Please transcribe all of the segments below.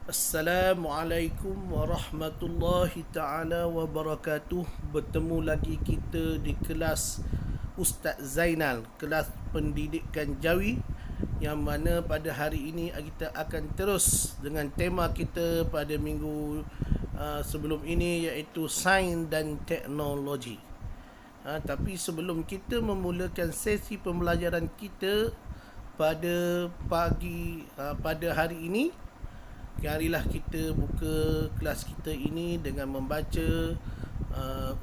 Assalamualaikum warahmatullahi ta'ala wabarakatuh. Bertemu lagi kita di kelas Ustaz Zainal, kelas pendidikan jawi, yang mana pada hari ini kita akan terus dengan tema kita pada minggu sebelum ini, iaitu sains dan teknologi. Tapi sebelum kita memulakan sesi pembelajaran kita pada pada hari ini, marilah kita buka kelas kita ini dengan membaca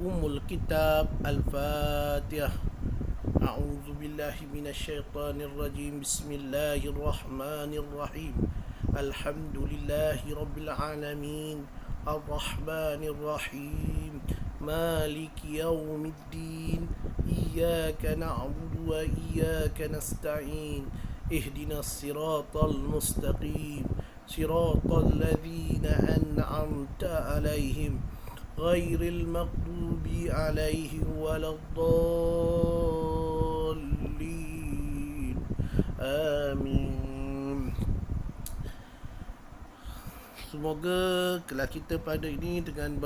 Ummul Kitab Al-Fatihah. A'udzu billahi minasyaitonir rajim. Bismillahirrahmanirrahim. Alhamdulillahi rabbil alamin. Ar-Rahmanir Rahim. Maliki yaumiddin. Iyyaka na'budu wa iyyaka nasta'in. Ihdinas siratal mustaqim. صراط الذين أنعمت عليهم غير المغضوب عليهم ولا الضالين آمين. Semoga kelas kita pada ini dengan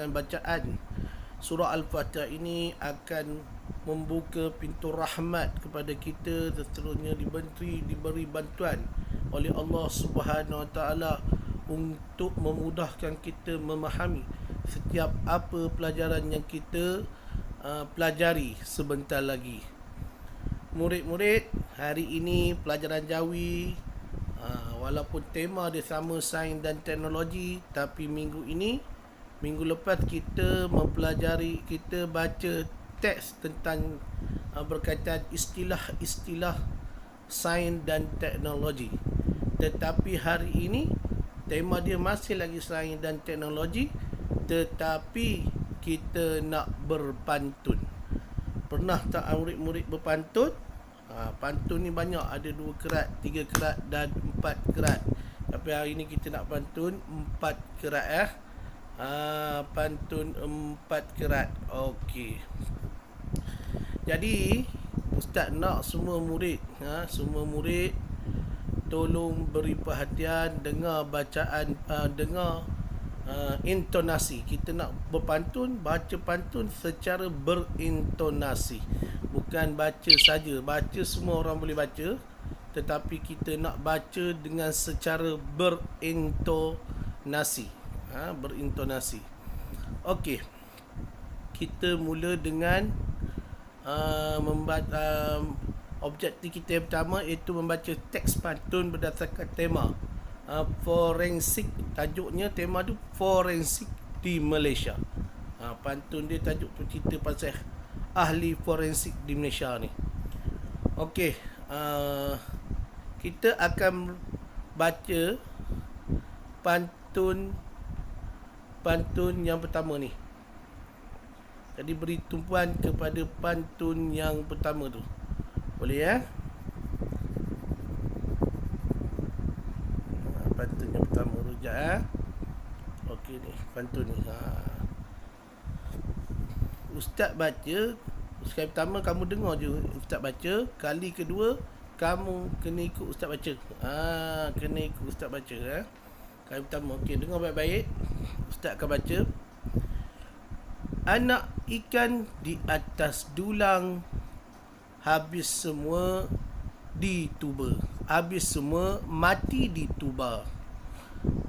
bacaan surah Al-Fatihah ini akan membuka pintu rahmat kepada kita, seterusnya diberi bantuan oleh Allah Subhanahu Wa Taala untuk memudahkan kita memahami setiap apa pelajaran yang kita pelajari sebentar lagi. Murid-murid, hari ini pelajaran jawi, walaupun tema dia sama sains dan teknologi, tapi minggu lepas kita baca teks tentang berkaitan istilah-istilah sains dan teknologi. Tetapi hari ini tema dia masih lagi sains dan teknologi, tetapi kita nak berpantun. Pernah tak murid-murid berpantun? Pantun ni banyak, ada 2 kerat, 3 kerat dan 4 kerat. Tapi hari ini kita nak pantun 4 kerat pantun 4 kerat. Okey. Jadi Ustaz nak semua murid tolong beri perhatian, dengar bacaan, dengar intonasi. Kita nak berpantun, baca pantun secara berintonasi. Bukan baca saja. Baca semua orang boleh baca, tetapi kita nak baca dengan secara berintonasi. Berintonasi. Okey. Kita mula dengan objektif kita yang pertama, iaitu membaca teks pantun berdasarkan tema forensik. Tajuknya tema tu forensik di Malaysia. Pantun dia tajuk tu cerita pasal ahli forensik di Malaysia ni. Okey, kita akan baca pantun yang pertama ni. Jadi beri tumpuan kepada pantun yang pertama tu. Boleh ya? Pantun yang pertama rujak Okey ni, pantun ni. Ustaz baca. Sekali pertama kamu dengar je Ustaz baca. Kali kedua kamu kena ikut Ustaz baca. Kena ikut Ustaz baca Kali pertama. Okey, dengar baik-baik. Ustaz akan baca. Anak ikan di atas dulang, habis semua mati di tuba.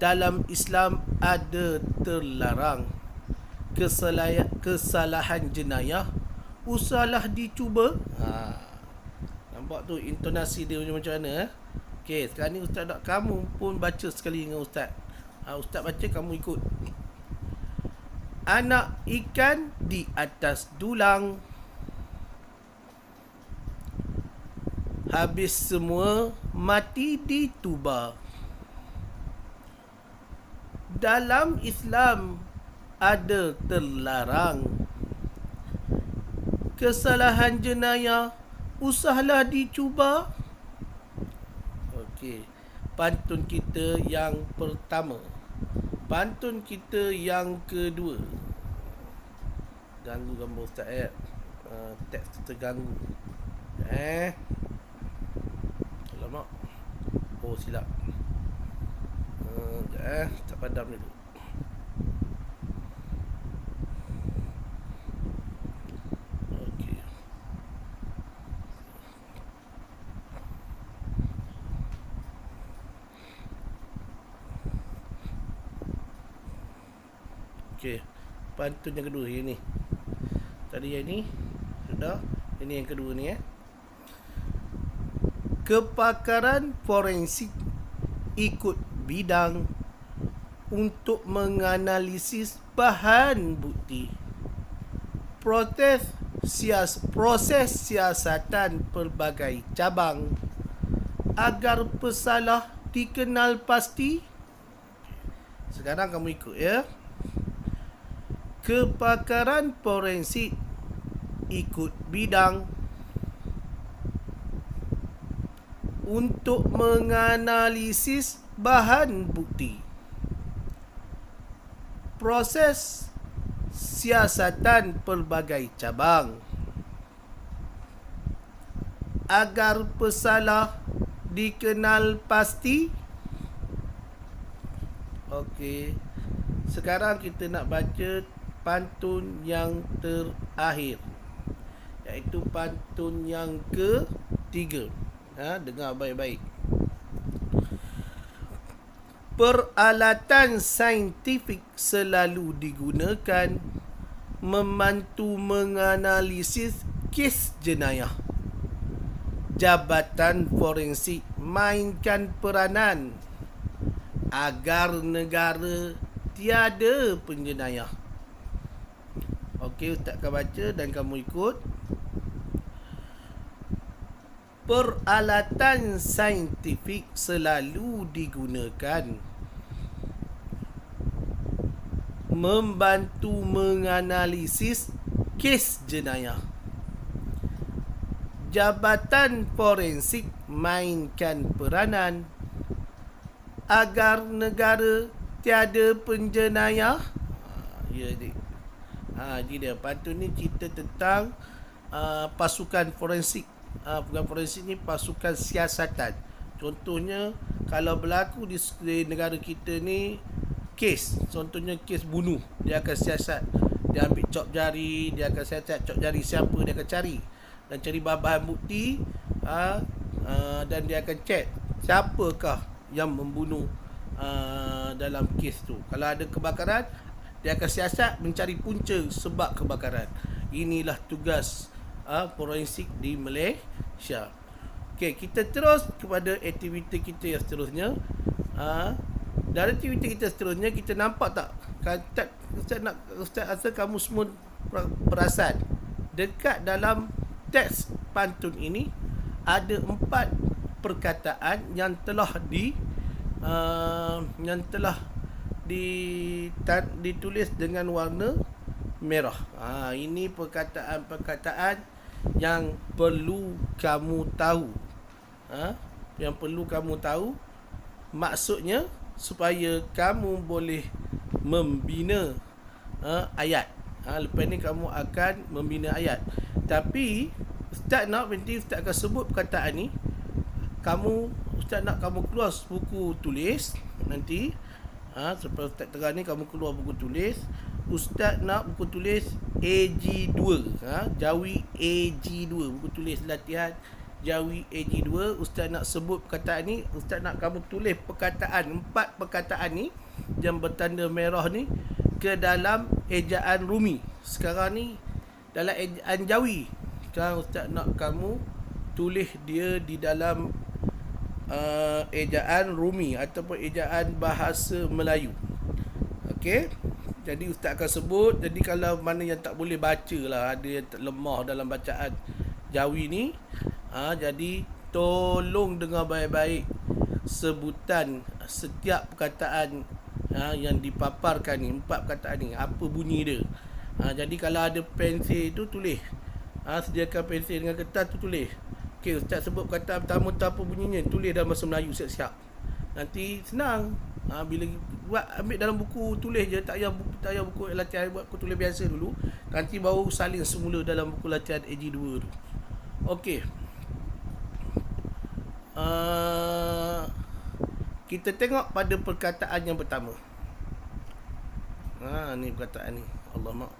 Dalam Islam ada terlarang, kesalahan jenayah usahlah dicuba. Nampak tu intonasi dia macam mana? Okey, sekarang ni Ustaz nak kamu pun baca sekali dengan Ustaz. Ustaz baca, kamu ikut. Anak ikan di atas dulang, habis semua mati di tuba. Dalam Islam ada terlarang, kesalahan jenayah usahlah dicuba. Okey, pantun kita yang pertama. Pantun kita yang kedua. Ganggu gambar Ustaz teks terganggu. Alamak. Oh silap. Tak padam dulu. Okey. Okey. Pantun yang kedua yang ni. Tadi yang ni sudah. Ini yang kedua ni Kepakaran forensik ikut bidang untuk menganalisis bahan bukti. Proses siasatan pelbagai cabang agar pesalah dikenal pasti. Sekarang kamu ikut ya. Kepakaran forensik ikut bidang untuk menganalisis bahan bukti. Proses siasatan pelbagai cabang agar pesalah dikenal pasti. Okey. Sekarang kita nak baca pantun yang terakhir, iaitu pantun yang ketiga. Dengar baik-baik. Peralatan saintifik selalu digunakan membantu menganalisis kes jenayah. Jabatan forensik mainkan peranan agar negara tiada penjenayah. Okey, Ustaz akan baca dan kamu ikut. Peralatan saintifik selalu digunakan membantu menganalisis kes jenayah. Jabatan forensik mainkan peranan agar negara tiada penjenayah. Ya, dik. Jadi dia pantun ni cerita tentang pasukan forensik. Pasukan forensik ni pasukan siasatan. Contohnya kalau berlaku di negara kita ni kes, contohnya kes bunuh, dia akan siasat. Dia ambil cop jari, dia akan siasat cop jari siapa dia akan cari dan cari bahan bukti, dan dia akan cek siapakah yang membunuh dalam kes tu. Kalau ada kebakaran, dia akan siasat mencari punca sebab kebakaran. Inilah tugas forensik di Malaysia. Okey, kita terus kepada aktiviti kita yang seterusnya. Dari aktiviti kita seterusnya, kita nampak tak? Ustaz rasa kamu semua perasan dekat dalam teks pantun ini ada 4 perkataan yang telah ditulis dengan warna merah. Ini perkataan-perkataan yang perlu kamu tahu. Yang perlu kamu tahu, maksudnya supaya kamu boleh membina ayat. Lepas ni kamu akan membina ayat. Tapi Ustaz nak nanti Ustaz akan sebut perkataan ni. Ustaz nak kamu keluar buku tulis nanti. Seperti Ustaz terang ni, kamu keluar buku tulis. Ustaz nak buku tulis AG2, Jawi AG2, buku tulis latihan Jawi AG2. Ustaz nak sebut perkataan ni. Ustaz nak kamu tulis perkataan, 4 perkataan ni yang bertanda merah ni ke dalam ejaan Rumi. Sekarang ni dalam ejaan Jawi. Sekarang Ustaz nak kamu tulis dia di dalam ejaan Rumi ataupun ejaan bahasa Melayu. Okey. Jadi Ustaz akan sebut. Jadi kalau mana yang tak boleh baca lah, ada yang lemah dalam bacaan Jawi ni, jadi tolong dengar baik-baik sebutan setiap perkataan yang dipaparkan ni, 4 perkataan ni, apa bunyi dia. Jadi kalau ada pensel tu tulis. Sediakan pensel dengan kertas tu tulis. Okey, Ustaz sebut perkataan pertama tu apa bunyinya, tulis dalam bahasa Melayu siap-siap. Nanti senang. Bila buat, ambil dalam buku tulis je, tak payah buku latihan, buat buku tulis biasa dulu. Nanti baru salin semula dalam buku latihan AG2 tu. Okey. Kita tengok pada perkataan yang pertama. Ni perkataan ni. Alamak.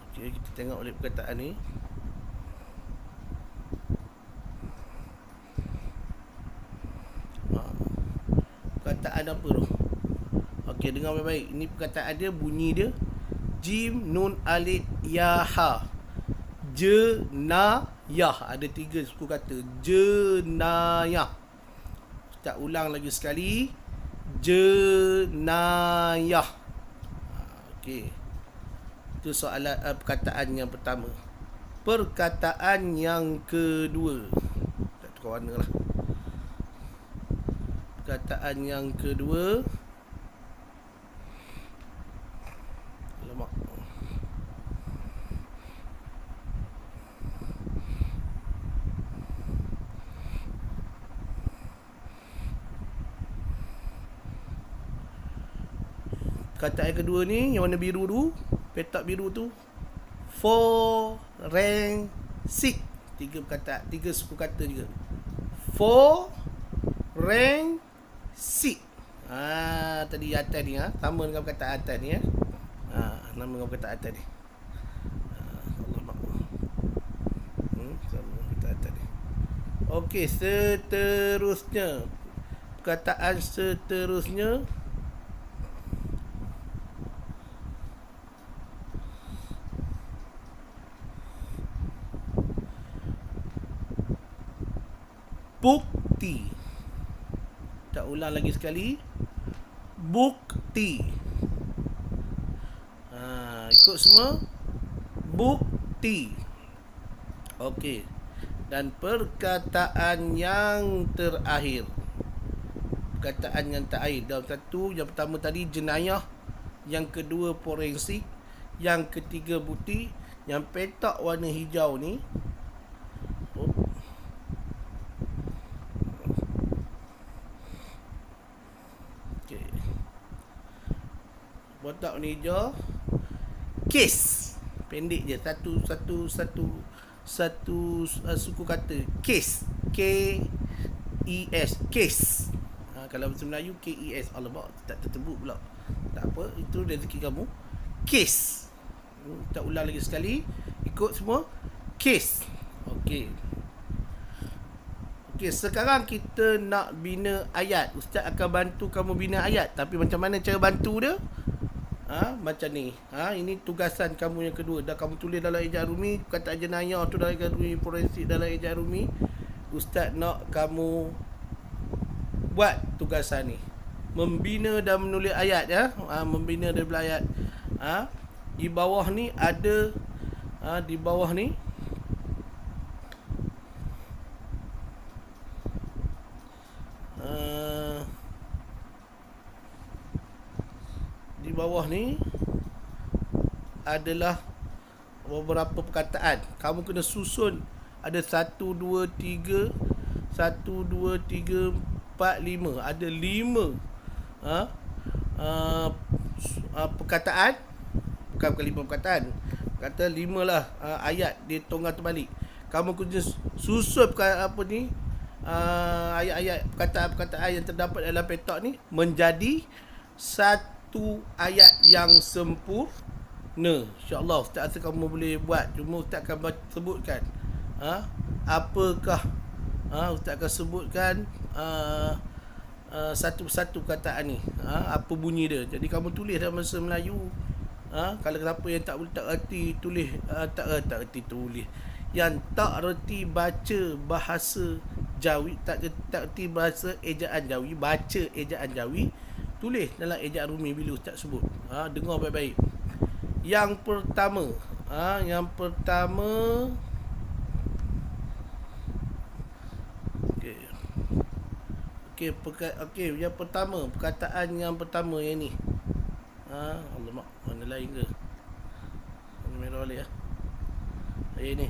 Okey, kita tengok balik perkataan ni. Perkataan apa tu? Okey, dengar baik-baik. Ini perkataan dia, bunyi dia jim, nun, alif, ya, ha. Jenayah. Ada 3 suku kata. Jenayah. Ustaz ulang lagi sekali. Jenayah. Okey. Itu soalan perkataan yang pertama. Perkataan yang kedua. Tak tukar warna lah. Perkataan yang kedua. Alamak. Perkataan yang kedua ni, yang warna biru tu, petak biru tu, forensik. 3 perkataan, 3 suku kata juga. Forensik. Tadi atas ni, sama dengan perkataan atas ni, nama dengan perkataan atas ni. Alamak. Sama dengan perkataan atas ni. Okey, seterusnya. Perkataan seterusnya. Bukti. Tak ulang lagi sekali. Bukti. Ikut semua. Bukti. Okey. Dan perkataan yang terakhir. Perkataan yang terakhir. Dalam satu, yang pertama tadi jenayah. Yang kedua forensik. Yang ketiga bukti. Yang petak warna hijau ni. Botak warna hijau. Kes. Pendek je. Satu suku kata. Kes. K-E-S. Kes. Kalau bahasa Melayu K-E-S. Alamak, tak tertebuk pula. Tak apa, itu rezeki kamu. Kes. Tak ulang lagi sekali. Ikut semua. Kes. Okey. Okey, sekarang kita nak bina ayat. Ustaz akan bantu kamu bina ayat. Tapi macam mana cara bantu dia? Macam ni. Ini tugasan kamu yang kedua. Dah kamu tulis dalam ejaan rumi, perkataan jenayah tu dalam ejaan rumi, forensik dalam ejaan rumi. Ustaz nak kamu buat tugasan ni. Membina dan menulis ayat, membina dan menulis ayat. Di bawah ni ada di bawah ni di bawah ni adalah beberapa perkataan. Kamu kena susun. Ada 1, 2, 3 1, 2, 3, 4, 5. Ada 5 perkataan. Bukan 5 perkataan. Kata 5 lah ayat dia tonggal terbalik. Kamu kena susun ayat-ayat, perkataan-perkataan yang terdapat dalam petak ni menjadi satu ayat yang sempurna. InsyaAllah Ustaz rasa kamu boleh buat. Cuma Ustaz akan sebutkan apakah Ustaz akan sebutkan satu-satu perkataan ni, apa bunyi dia. Jadi kamu tulis dalam bahasa Melayu. Kalau siapa yang tak boleh, tak erti tulis, tak erti tulis, yang tak erti baca bahasa Jawi, tak erti bahasa ejaan Jawi, baca ejaan Jawi, tulis dalam ejaan rumi bila Ustaz sebut. Dengar baik-baik. Yang pertama, Okey, yang pertama, perkataan yang pertama yang ni. Alamak, mana lain ke? Warna merah boleh ya. Ni.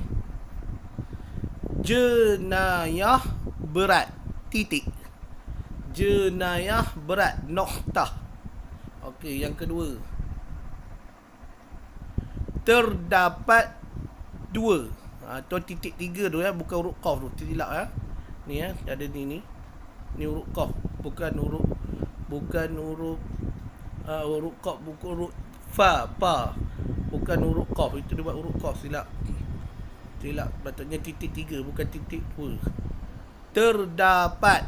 Jenayah berat. Titik. Jenayah berat. Noktah. Okey, yang kedua. Terdapat 2. Tu titik 3 tu bukan huruf qaf tu. Tilap Ni ada ni. Ni huruf qaf. bukan huruf huruf qaf, bukan huruf fa, pa. Bukan huruf qaf, itu dia buat huruf qaf, silap. Patutnya titik 3 bukan titik 2. Terdapat.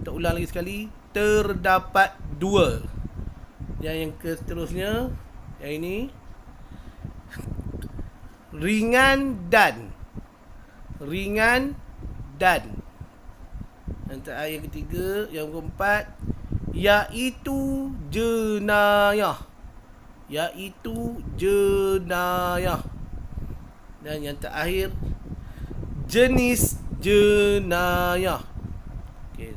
Kita ulang lagi sekali. Terdapat 2. Yang seterusnya, yang ini ringan dan. Yang ketiga, yang keempat, iaitu jenayah. Dan yang terakhir, jenis jenayah. Okey.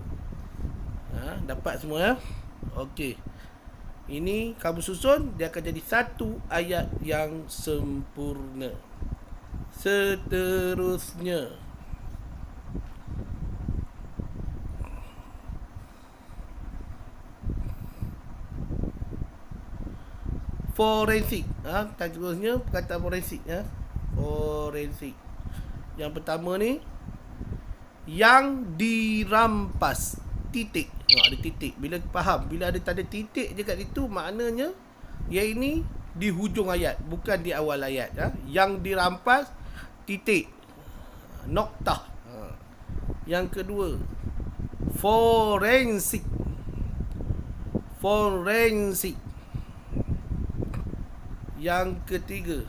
Dapat semua ya? Okey. Ini kamu susun, dia akan jadi satu ayat yang sempurna. Seterusnya, forensik. Seterusnya perkataan forensik ya. Forensik. Yang pertama ni, yang dirampas. Titik. Ada titik. Bila faham, bila ada tanda titik je kat situ, maknanya yang ini di hujung ayat, bukan di awal ayat ya. Yang dirampas, titik, noktah. Yang kedua, forensik. Yang ketiga,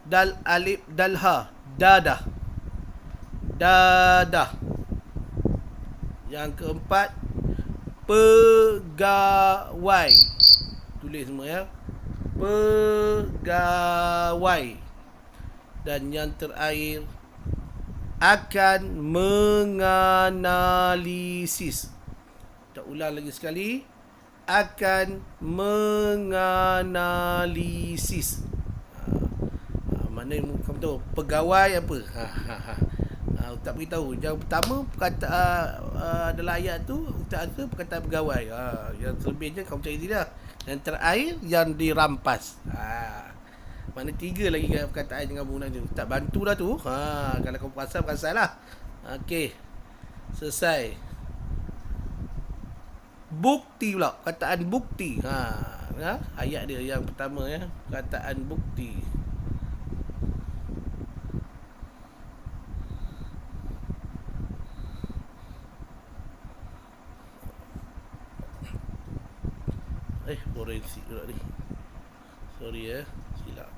dal alif dal ha, dadah. Yang keempat, pegawai. Tulis semua ya. Pegawai. Dan yang terakhir, akan menganalisis. Kita ulang lagi sekali. Akan menganalisis. Mana kamu tahu pegawai apa? Tak beritahu. Yang pertama adalah ayat tu, Ustaz rasa perkataan pegawai. Yang selebihnya kamu cari tidak. Yang terakhir, yang dirampas. Mana 3 lagi perkataan dengan guna tu. Tak bantu dah tu. Kalau kamu perasan lah. Okey. Selesai. Bukti pula. Perkataan bukti. Ayat dia yang pertama ya. Perkataan bukti. Forensik pula ni. Sorry ya. Silap.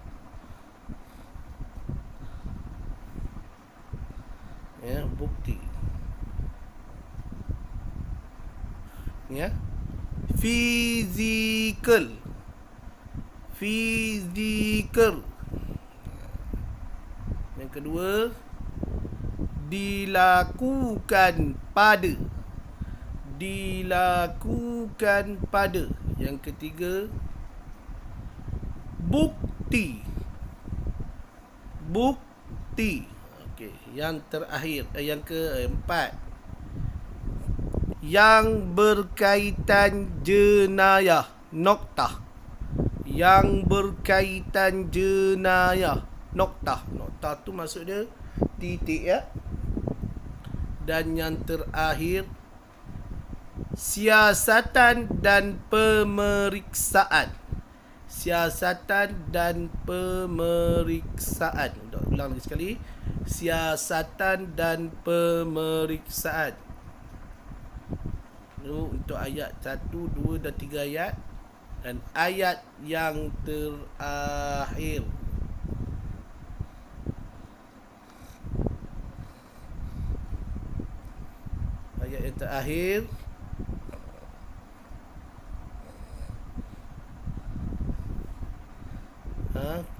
Ya, bukti. Ya. Fizikal. Yang kedua, dilakukan pada. Yang ketiga, bukti. Okey, yang terakhir, yang keempat, yang berkaitan jenayah, noktah. Noktah tu maksud dia titik ya. Dan yang terakhir, siasatan dan pemeriksaan. Ulang lagi sekali. Siasatan dan pemeriksaan. Untuk ayat 1, 2 dan 3 ayat. Dan ayat yang terakhir.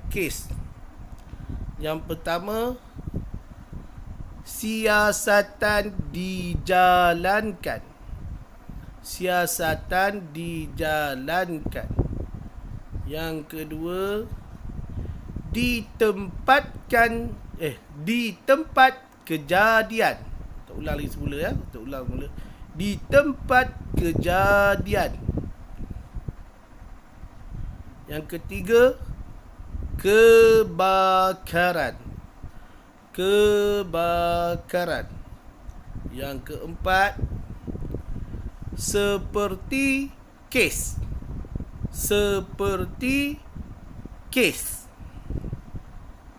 Kes. Yang pertama, siasatan dijalankan. Yang kedua, di tempat kejadian. Kita ulang lagi semula ya. Di tempat kejadian. Yang ketiga, kebakaran. Yang keempat, seperti kes. Seperti kes.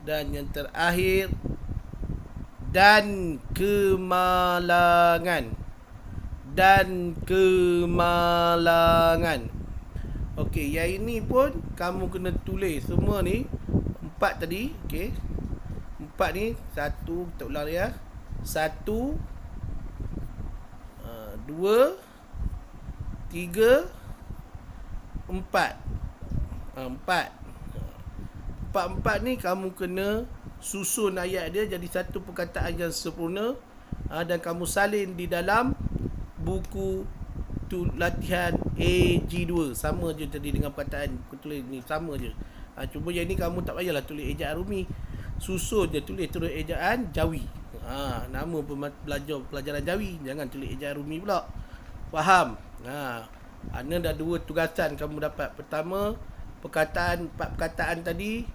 Dan yang terakhir, dan kemalangan. Dan kemalangan. Okey, yang ini pun kamu kena tulis semua ni. 4 tadi, okey. 4 ni, 1, kita ulang ya. 1, 2, 3, 4. 4. 4 ni kamu kena susun ayat dia jadi satu perkataan yang sempurna, dan kamu salin di dalam buku latihan AG2. Sama je tadi dengan perkataan aku tulis ni, sama je. Cuma yang ni kamu tak payahlah tulis ejaan Rumi. Susun je, tulis terus ejaan Jawi. Nama belajar pelajaran Jawi, jangan tulis ejaan Rumi pula. Faham? Ana dah 2 tugasan kamu dapat. Pertama, perkataan 4 perkataan tadi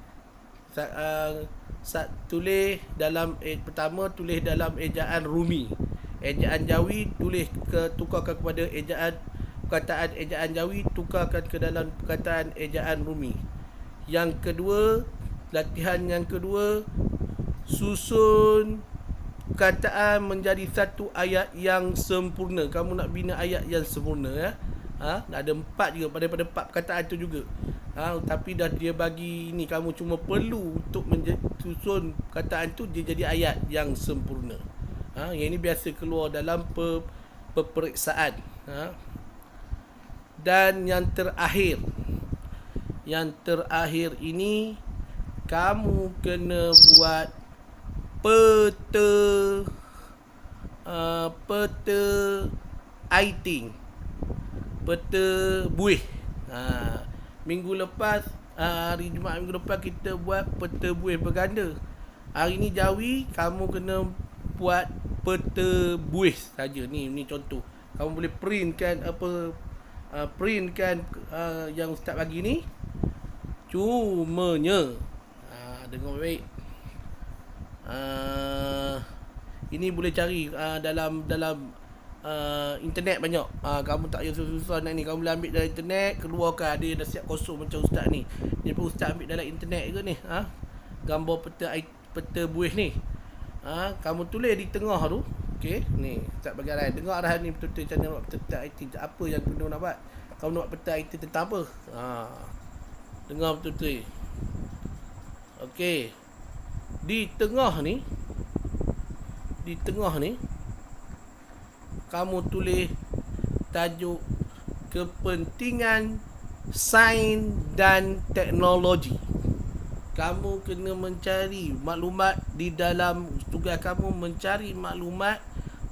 tulis dalam pertama tulis dalam ejaan Rumi. Ejaan Jawi tukarkan kepada perkataan ejaan Jawi, tukarkan ke dalam perkataan ejaan Rumi. Yang kedua, latihan yang kedua, susun perkataan menjadi satu ayat yang sempurna. Kamu nak bina ayat yang sempurna ya. Ada 4 juga pada 4 perkataan tu juga. Tapi dah dia bagi ini, kamu cuma perlu untuk susun perkataan tu dia jadi ayat yang sempurna. Yang ini biasa keluar dalam peperiksaan. Dan yang terakhir ini, kamu kena buat peta aiting, peta buih. Minggu lepas, hari Jumaat minggu lepas kita buat peta buih berganda. Hari ni Jawi, kamu kena buat peta buih saja. Ni contoh. Kamu boleh printkan yang ustaz bagi ni. Cumanya dengar baik. Ini boleh cari dalam internet banyak. Kamu tak payah susah-susah nak ni. Kamu boleh ambil dalam internet, keluarkan, ada dah siap kosong macam ustaz ni. Ni pun ustaz ambil dalam internet ke ni. Gambar peta buih ni. Kamu tulis di tengah tu. Okey, ni ustaz bagi arahan. Dengar arahan ni betul-betul macam mana buat peta IT. Apa yang kena nak buat? Kamu nak buat peta IT tentang apa? Dengar betul-betul. Okey. Di tengah ni kamu tulis tajuk kepentingan sains dan teknologi. Kamu kena mencari maklumat di dalam, tugas kamu mencari maklumat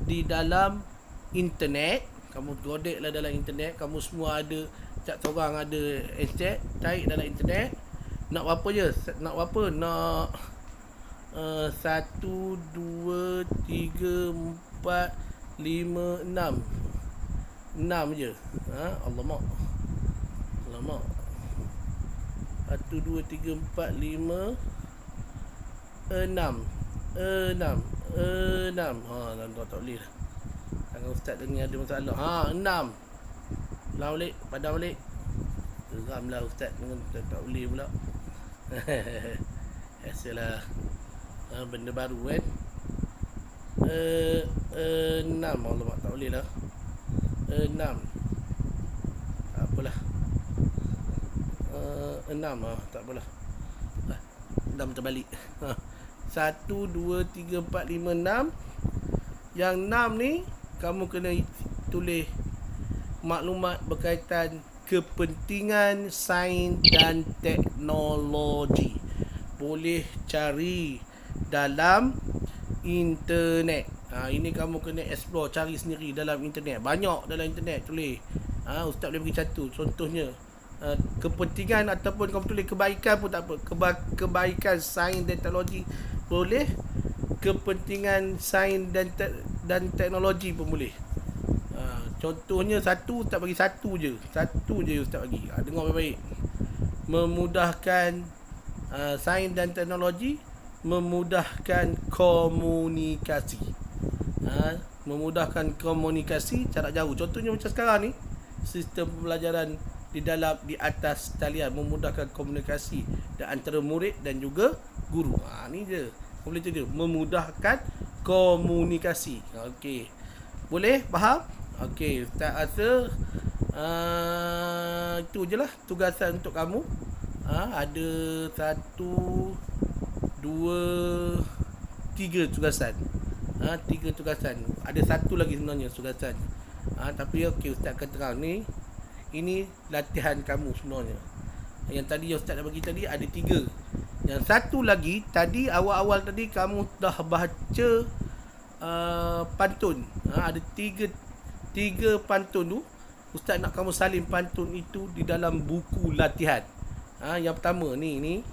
di dalam internet. Kamu godeklah dalam internet. Kamu semua ada, setiap seorang ada handset, cari dalam internet. Nak apa je? Nak apa? Nak 1, 2, 3, 4, 5, 6. 6 je. Alamak. 1, 2, 3, 4, 5, 6. 6. Dalam tak boleh lah. Tangan ustaz ni ada masalah. 6. Ulang balik. Padam balik. Geramlah ustaz dengan tak boleh pula. Biasalah. Benda baru kan. 6. Alamak, tak boleh lah. 6. Tak apalah. 6. Tak apalah. 6 terbalik. 1, 2, 3, 4, 5, 6. Yang 6 ni kamu kena tulis maklumat berkaitan kepentingan sains dan teknologi. Boleh cari dalam internet. Ini kamu kena explore, cari sendiri dalam internet. Banyak dalam internet tulis. Ustaz boleh bagi satu. Contohnya kepentingan, ataupun kamu tulis kebaikan pun tak apa. Kebaikan sains dan teknologi boleh. Kepentingan sains dan teknologi pun boleh. Contohnya satu, Ustaz bagi satu je. Satu je Ustaz bagi. Dengar baik-baik. Memudahkan sains dan teknologi, memudahkan komunikasi. memudahkan komunikasi jarak jauh. Contohnya macam sekarang ni, sistem pembelajaran di atas talian memudahkan komunikasi antara murid dan juga guru. Ni je. Boleh je memudahkan komunikasi. Okey. Boleh faham? Okey, Ustaz rasa itu je lah tugasan untuk kamu. Ada 1 2 3 tugasan. 3 tugasan. Ada satu lagi sebenarnya tugasan. Tapi okey, Ustaz akan terang ni. Ini latihan kamu sebenarnya. Yang tadi yang Ustaz dah bagi tadi ada 3. Yang satu lagi tadi awal-awal tadi kamu dah baca pantun. Ada 3 pantun tu. Ustaz nak kamu salin pantun itu di dalam buku latihan. Yang pertama ni.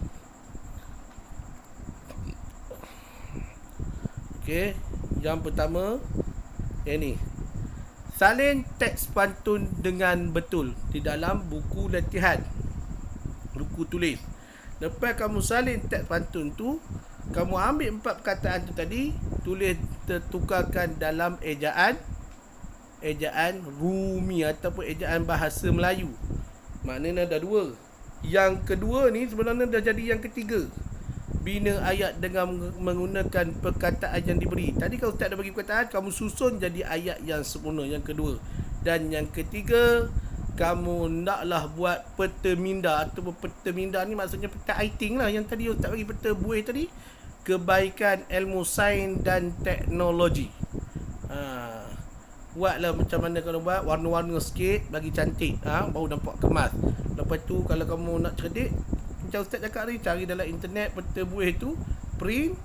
Okey, yang pertama ni. Salin teks pantun dengan betul di dalam buku latihan. Buku tulis. Lepas kamu salin teks pantun tu, kamu ambil 4 perkataan tu tadi, tulis tertukarkan dalam ejaan Rumi ataupun ejaan bahasa Melayu. Maknanya dah 2. Yang kedua ni sebenarnya dah jadi yang ketiga. Bina ayat dengan menggunakan perkataan yang diberi. Tadi kalau Ustaz dah bagi perkataan, kamu susun jadi ayat yang sempurna, yang kedua. Dan yang ketiga, kamu naklah buat peta minda. Ataupun peta minda ni maksudnya peta writing lah. Yang tadi Ustaz bagi peta buih tadi, kebaikan ilmu sains dan teknologi. Buatlah macam mana kalau buat, warna-warna sikit, bagi cantik, baru nampak kemas. Lepas tu kalau kamu nak cerdik, macam Ustaz cakap ni, cari dalam internet peta buih tu, print,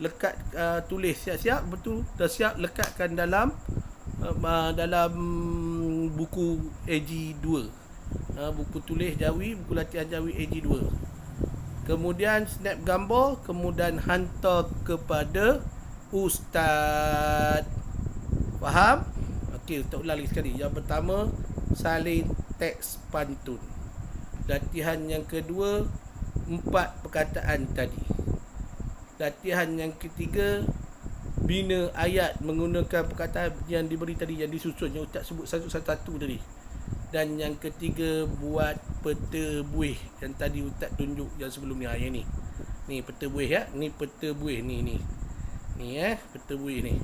lekat, tulis siap-siap, betul dah siap, lekatkan dalam buku AG2, buku tulis Jawi, buku latihan Jawi AG2. Kemudian snap gambar, kemudian hantar kepada Ustaz. Faham? Okey, Ustaz ulang lagi sekali. Yang pertama, salin teks pantun. Latihan yang kedua, 4 perkataan tadi. Latihan yang ketiga, bina ayat menggunakan perkataan yang diberi tadi, yang disusun, yang Ustaz sebut satu-satu tadi. Dan yang ketiga, buat peta buih yang tadi Ustaz tunjuk yang sebelum ni. Yang ni. Ni peta buih ya. Ni peta buih ni. Ni peta buih ni.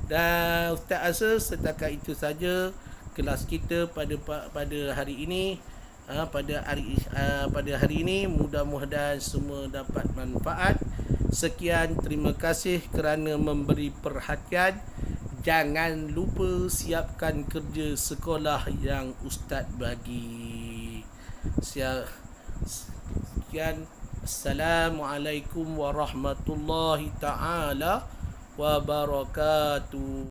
Dan Ustaz rasa setakat itu saja kelas kita pada hari ini. Pada hari ini mudah-mudahan semua dapat manfaat. Sekian, terima kasih kerana memberi perhatian. Jangan lupa siapkan kerja sekolah yang Ustaz bagi. Sekian, Assalamualaikum warahmatullahi taala wabarakatuh.